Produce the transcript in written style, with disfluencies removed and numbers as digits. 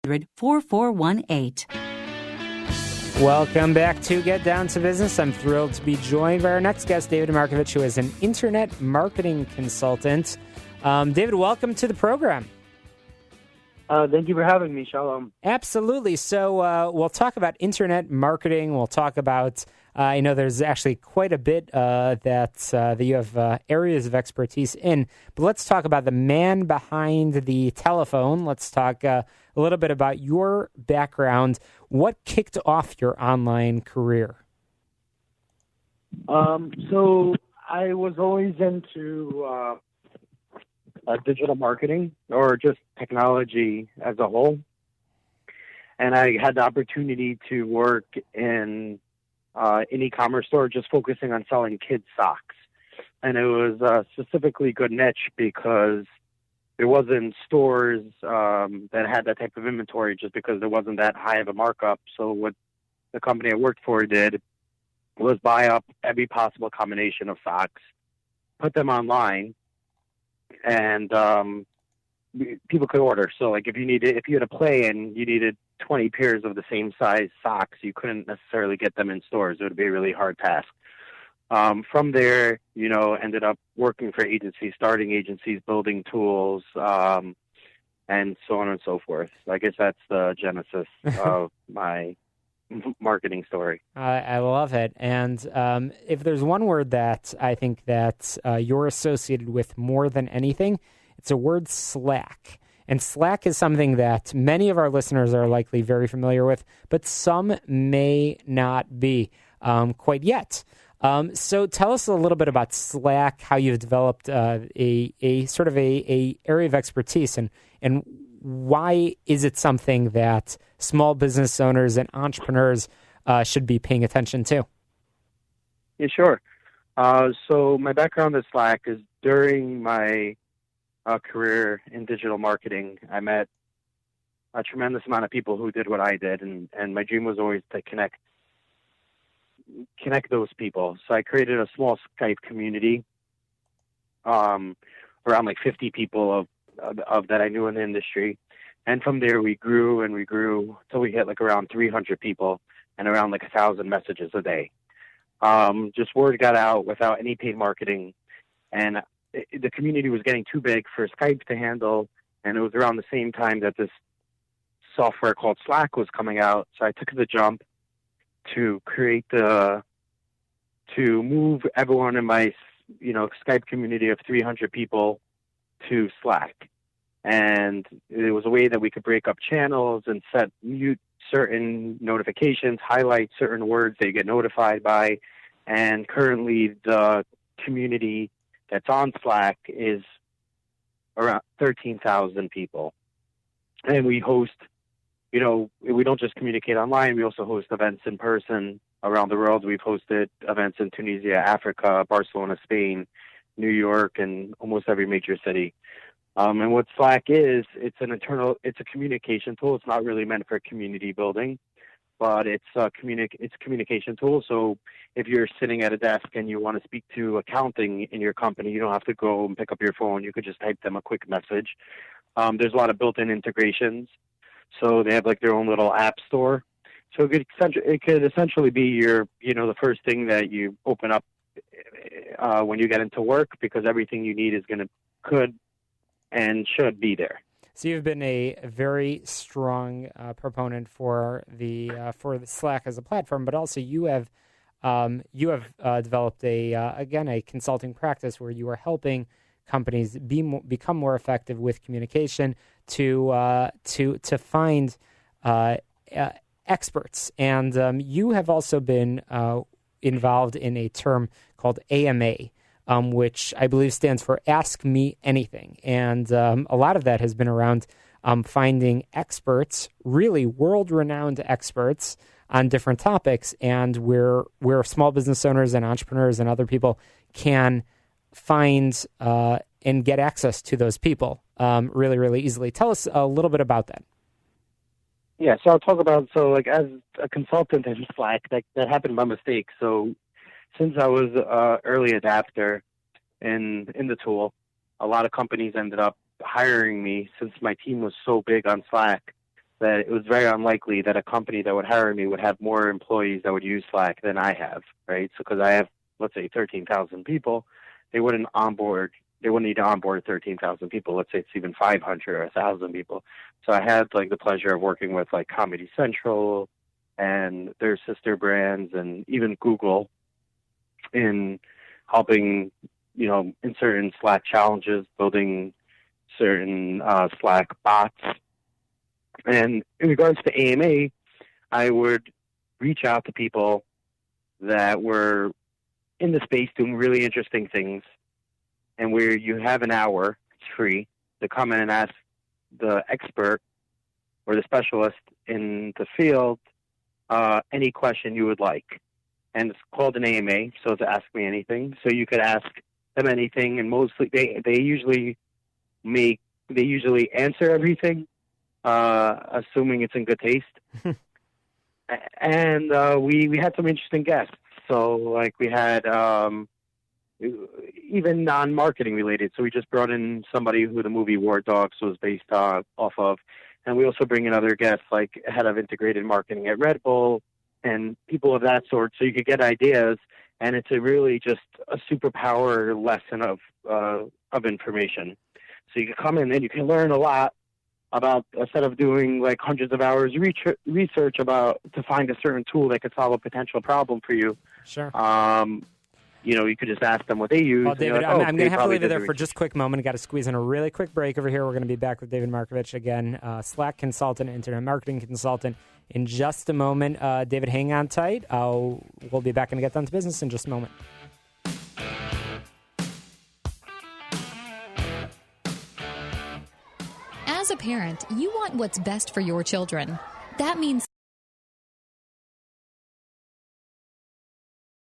1-800-4418. Welcome back to Get Down to Business. I'm thrilled to be joined by our next guest, David Markovich, who is an internet marketing consultant. David, welcome to the program. Thank you for having me, Shalom. Absolutely. So we'll talk about internet marketing. We'll talk about, I know there's actually quite a bit that you have areas of expertise in, but let's talk about the man behind the telephone. Let's talk a little bit about your background. What kicked off your online career? So I was always into digital marketing or just technology as a whole. And I had the opportunity to work in an e-commerce store just focusing on selling kids' socks. And it was a specifically good niche because there wasn't stores that had that type of inventory just because there wasn't that high of a markup. So what the company I worked for did was buy up every possible combination of socks, put them online, and people could order. So like if you had a play and you needed 20 pairs of the same size socks, you couldn't necessarily get them in stores. It would be a really hard task. From there, ended up working for agencies, starting agencies, building tools, and so on and so forth. I guess that's the genesis of my marketing story. I love it. And if there's one word that I think that you're associated with more than anything, it's a word, Slack. And Slack is something that many of our listeners are likely very familiar with, but some may not be quite yet. So tell us a little bit about Slack, how you've developed a sort of a area of expertise, and why is it something that small business owners and entrepreneurs should be paying attention to? Yeah, sure. So my background in Slack is during my career in digital marketing, I met a tremendous amount of people who did what I did, and my dream was always to connect those people. So I created a small Skype community, around like 50 people of that I knew in the industry. And from there we grew till we hit like around 300 people and around like 1,000 messages a day. Just word got out without any paid marketing, and the community was getting too big for Skype to handle. And it was around the same time that this software called Slack was coming out. So I took the jump to move everyone in my, Skype community of 300 people to Slack. And it was a way that we could break up channels and mute certain notifications, highlight certain words that you get notified by. And currently the community that's on Slack is around 13,000 people. And we host, we don't just communicate online, we also host events in person around the world. We've hosted events in Tunisia, Africa, Barcelona, Spain, New York, and almost every major city. And what Slack is, it's a communication tool. It's not really meant for community building, but it's a communication tool. So if you're sitting at a desk and you want to speak to accounting in your company, you don't have to go and pick up your phone. You could just type them a quick message. There's a lot of built-in integrations. So they have like their own little app store. So it could essentially be your, the first thing that you open up when you get into work, because everything you need could and should be there. So you've been a very strong proponent for the Slack as a platform, but also you have developed a consulting practice where you are helping companies become more effective with communication to find experts. And you have also been involved in a term called AMA, which I believe stands for Ask Me Anything. And a lot of that has been around finding experts, really world-renowned experts on different topics, and where small business owners and entrepreneurs and other people can find and get access to those people really, really easily. Tell us a little bit about that. Yeah, so I'll talk about, as a consultant in Slack, that happened by mistake. So since I was an early adapter in the tool, a lot of companies ended up hiring me since my team was so big on Slack. that it was very unlikely that a company that would hire me would have more employees that would use Slack than I have, right? So because I have, let's say, 13,000 people, they wouldn't need to onboard 13,000 people. Let's say it's even 500 or 1,000 people. So I had like the pleasure of working with like Comedy Central and their sister brands and even Google in helping, in certain Slack challenges, building certain Slack bots. And in regards to AMA, I would reach out to people that were in the space doing really interesting things, and where you have an hour, it's free, to come in and ask the expert or the specialist in the field any question you would like. And it's called an AMA, so it's Ask Me Anything. So you could ask them anything, and mostly they usually answer everything, assuming it's in good taste. And we had some interesting guests. So like we had even non-marketing related. So we just brought in somebody who the movie War Dogs was based off of. And we also bring in other guests like head of integrated marketing at Red Bull and people of that sort. So you could get ideas, and it's really just a superpower lesson of information. So you can come in and you can learn a lot about, instead of doing like hundreds of hours research to find a certain tool that could solve a potential problem for you. Sure. You could just ask them what they use. Well, David, I'm going to have to leave it there for just a quick moment. Got to squeeze in a really quick break over here. We're going to be back with David Markovich again, Slack consultant, internet marketing consultant, in just a moment. David, hang on tight. We'll be back and get down to business in just a moment. As a parent, you want what's best for your children. That means